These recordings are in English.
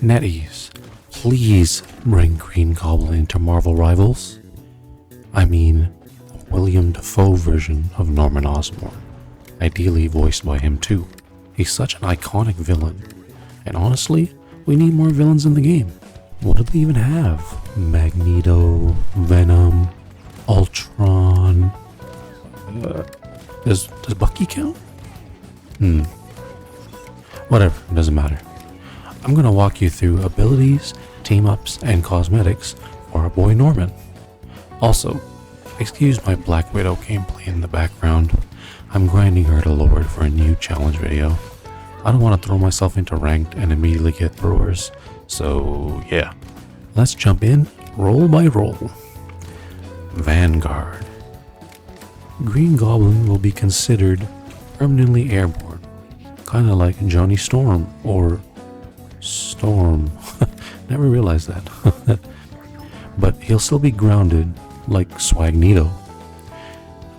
NetEase, please bring Green Goblin into Marvel Rivals. I mean, a William Dafoe version of Norman Osborn, ideally voiced by him too. He's such an iconic villain, and honestly, we need more villains in the game. What do they even have? Magneto, Venom, Ultron. Does Bucky count? Whatever, doesn't matter. I'm gonna walk you through abilities, team-ups, and cosmetics for our boy Norman. Also, excuse my Black Widow gameplay in the background. I'm grinding her to Lord for a new challenge video. I don't want to throw myself into ranked and immediately get throwers, so yeah. Let's jump in, roll by roll. Vanguard. Green Goblin will be considered permanently airborne, kinda like Johnny Storm or Storm. Never realized that. But he'll still be grounded like Swagnito.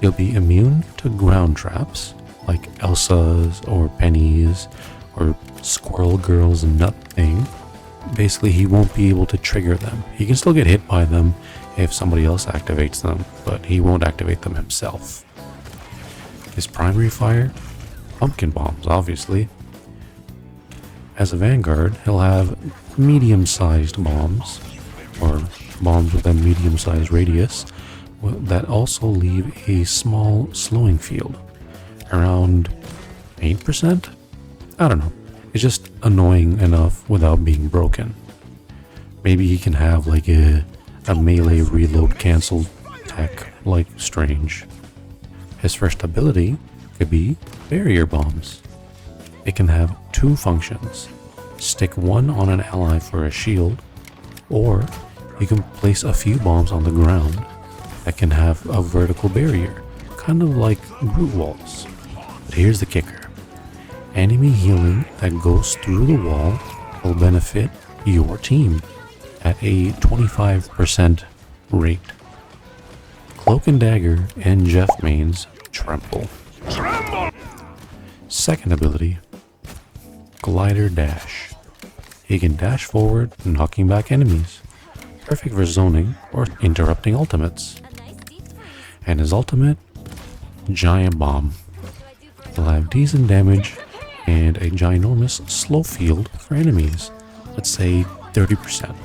He'll be immune to ground traps like Elsa's or Penny's or Squirrel Girl's nut thing. Basically, he won't be able to trigger them. He can still get hit by them if somebody else activates them, but he won't activate them himself. His primary fire? Pumpkin bombs, obviously. As a Vanguard, he'll have medium-sized bombs, or bombs with a medium-sized radius, that also leave a small slowing field. Around 8%? I don't know. It's just annoying enough without being broken. Maybe he can have like a melee reload cancel tech like Strange. His first ability could be barrier bombs. It can have two functions. Stick one on an ally for a shield, or you can place a few bombs on the ground that can have a vertical barrier, kind of like brute walls. But here's the kicker. Enemy healing that goes through the wall will benefit your team at a 25% rate. Cloak and Dagger and Jeff mains Tremble. Second ability, Glider Dash. He can dash forward, knocking back enemies. Perfect for zoning or interrupting ultimates. And his ultimate, Giant Bomb. He'll have decent damage and a ginormous slow field for enemies, let's say 30%.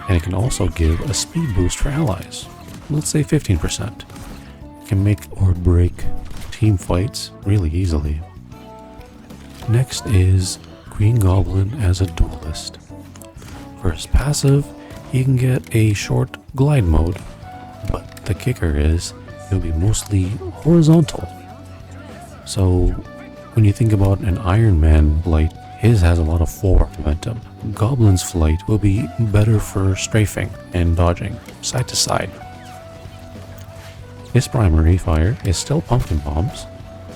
And it can also give a speed boost for allies, let's say 15%. It can make or break team fights really easily. Next is Green Goblin as a duelist. For his passive, he can get a short glide mode, but the kicker is he'll be mostly horizontal. So when you think about an Iron Man flight, his has a lot of forward momentum. Goblin's flight will be better for strafing and dodging, side to side. His primary fire is still pumpkin bombs,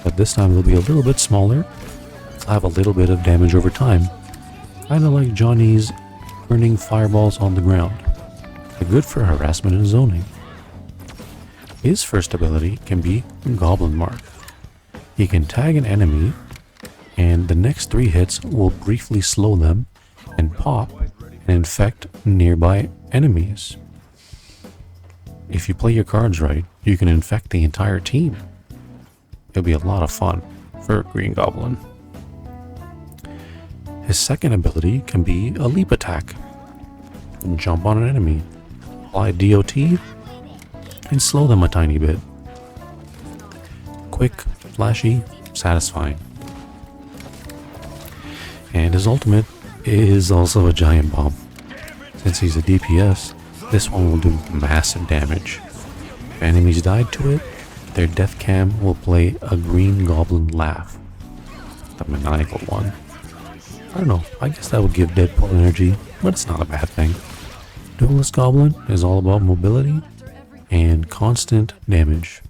but this time they'll be a little bit smaller. They'll have a little bit of damage over time, kinda like Johnny's burning fireballs on the ground. They're good for harassment and zoning. His first ability can be Goblin Mark. He can tag an enemy, and the next 3 hits will briefly slow them and pop and infect nearby enemies. If you play your cards right, you can infect the entire team. It'll be a lot of fun for Green Goblin. His second ability can be a leap attack. Jump on an enemy, apply DOT, and slow them a tiny bit. Quick, flashy, satisfying. And his ultimate is also a giant bomb. Since he's a DPS, this one will do massive damage. If enemies died to it, their death cam will play a Green Goblin laugh. The maniacal one. I don't know, I guess that would give Deadpool energy, but it's not a bad thing. Duelist Goblin is all about mobility and constant damage,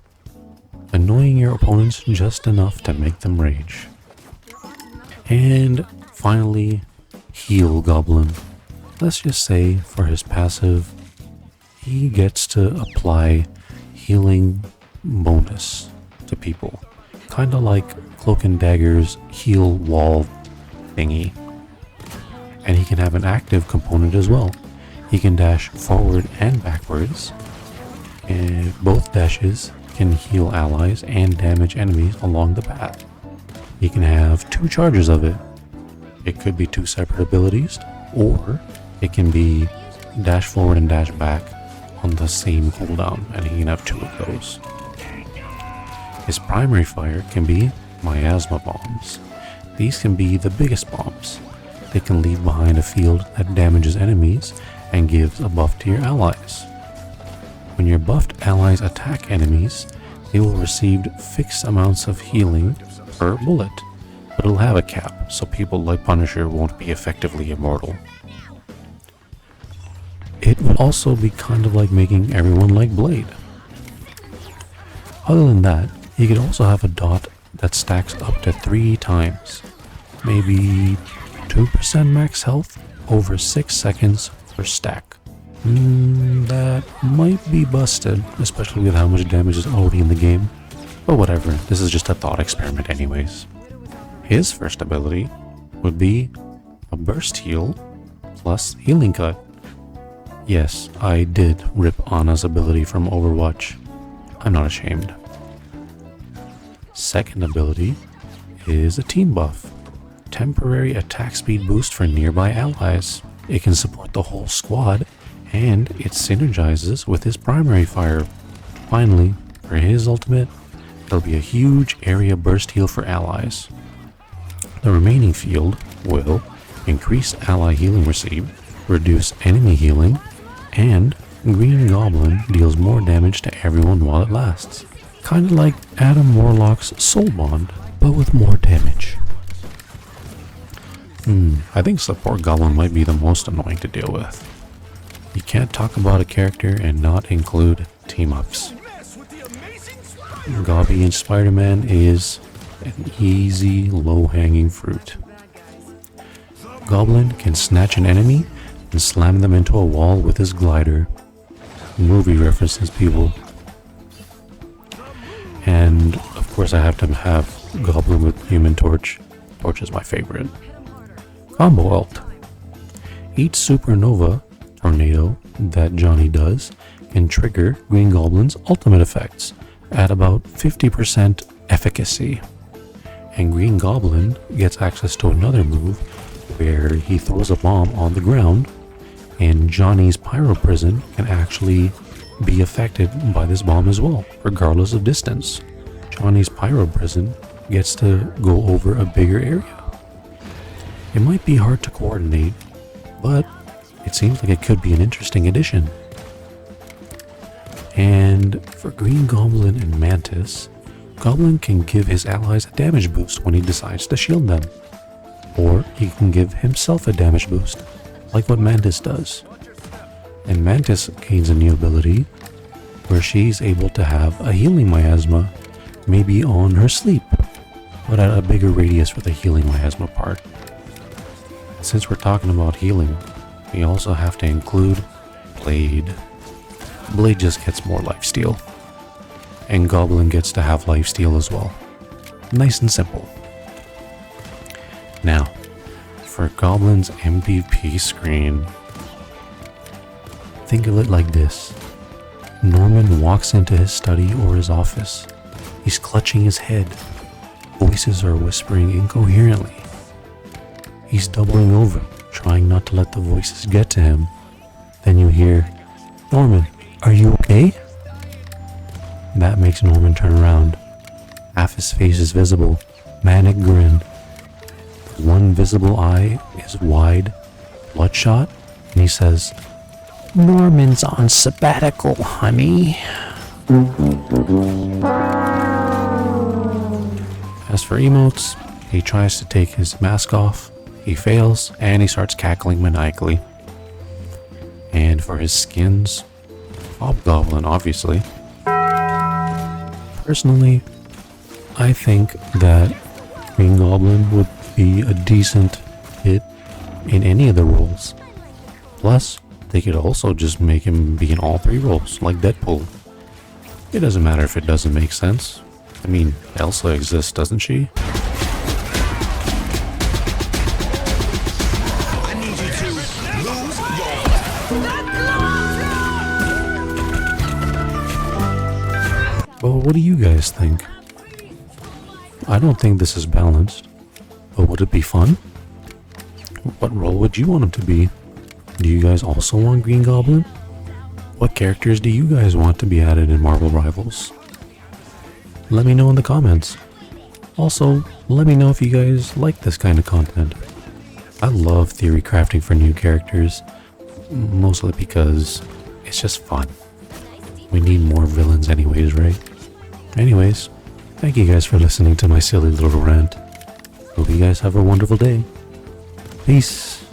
annoying your opponents just enough to make them rage. And finally, Heal Goblin. Let's just say for his passive, he gets to apply healing bonus to people, kinda like Cloak and Dagger's heal wall thingy. and he can have an active component as well. He can dash forward and backwards, and both dashes can heal allies and damage enemies along the path. He can have 2 charges of it. It could be 2 separate abilities, or it can be dash forward and dash back on the same cooldown, and he can have 2 of those. His primary fire can be miasma bombs. These can be the biggest bombs. They can leave behind a field that damages enemies and gives a buff to your allies. When your buffed allies attack enemies, they will receive fixed amounts of healing per bullet, but it'll have a cap, so people like Punisher won't be effectively immortal. It would also be kind of like making everyone like Blade. Other than that, you could also have a dot that stacks up to 3 times, maybe 2% max health over 6 seconds per stack. That might be busted, especially with how much damage is already in the game, but whatever, this is just a thought experiment anyways. His first ability would be a burst heal plus healing cut. Yes, I did rip Ana's ability from Overwatch. I'm not ashamed. Second ability is a team buff. Temporary attack speed boost for nearby allies. It can support the whole squad, and it synergizes with his primary fire. Finally, for his ultimate, there'll be a huge area burst heal for allies. The remaining field will increase ally healing received, reduce enemy healing, and Green Goblin deals more damage to everyone while it lasts. Kinda like Adam Warlock's Soul Bond, but with more damage. I think Support Goblin might be the most annoying to deal with. You can't talk about a character and not include team-ups. Gobby and Spider-Man is an easy, low-hanging fruit. Goblin can snatch an enemy and slam them into a wall with his glider. Movie references, people. And of course I have to have Goblin with Human Torch. Torch is my favorite. Combo ult. Each supernova tornado that Johnny does can trigger Green Goblin's ultimate effects at about 50% efficacy. And Green Goblin gets access to another move where he throws a bomb on the ground, and Johnny's Pyro Prison can actually be affected by this bomb as well, regardless of distance. Johnny's Pyro Prison gets to go over a bigger area. It might be hard to coordinate, but it seems like it could be an interesting addition. And for Green Goblin and Mantis, Goblin can give his allies a damage boost when he decides to shield them. Or he can give himself a damage boost, like what Mantis does. And Mantis gains a new ability where she's able to have a healing miasma, maybe on her sleep, but at a bigger radius for the healing miasma part. Since we're talking about healing, we also have to include Blade. Blade just gets more lifesteal, and Goblin gets to have lifesteal as well. Nice and simple. Now, for Goblin's MVP screen, think of it like this. Norman walks into his study or his office. He's clutching his head. Voices are whispering incoherently. He's doubling over, trying not to let the voices get to him. Then you hear, "Norman, are you okay?" That makes Norman turn around. Half his face is visible, manic grin. One visible eye is wide, bloodshot, and he says, "Norman's on sabbatical, honey." As for emotes, he tries to take his mask off, he fails, and he starts cackling maniacally. And for his skins, Hobgoblin, obviously. Personally, I think that Green Goblin would be a decent hit in any of the roles. Plus, they could also just make him be in all 3 roles, like Deadpool. It doesn't matter if it doesn't make sense. I mean, Elsa exists, doesn't she? I need you what do you guys think? I don't think this is balanced, but would it be fun? What role would you want him to be? Do you guys also want Green Goblin? What characters do you guys want to be added in Marvel Rivals? Let me know in the comments. Also, let me know if you guys like this kind of content. I love theory crafting for new characters, mostly because it's just fun. We need more villains anyways, right? Anyways, thank you guys for listening to my silly little rant. Hope you guys have a wonderful day. Peace.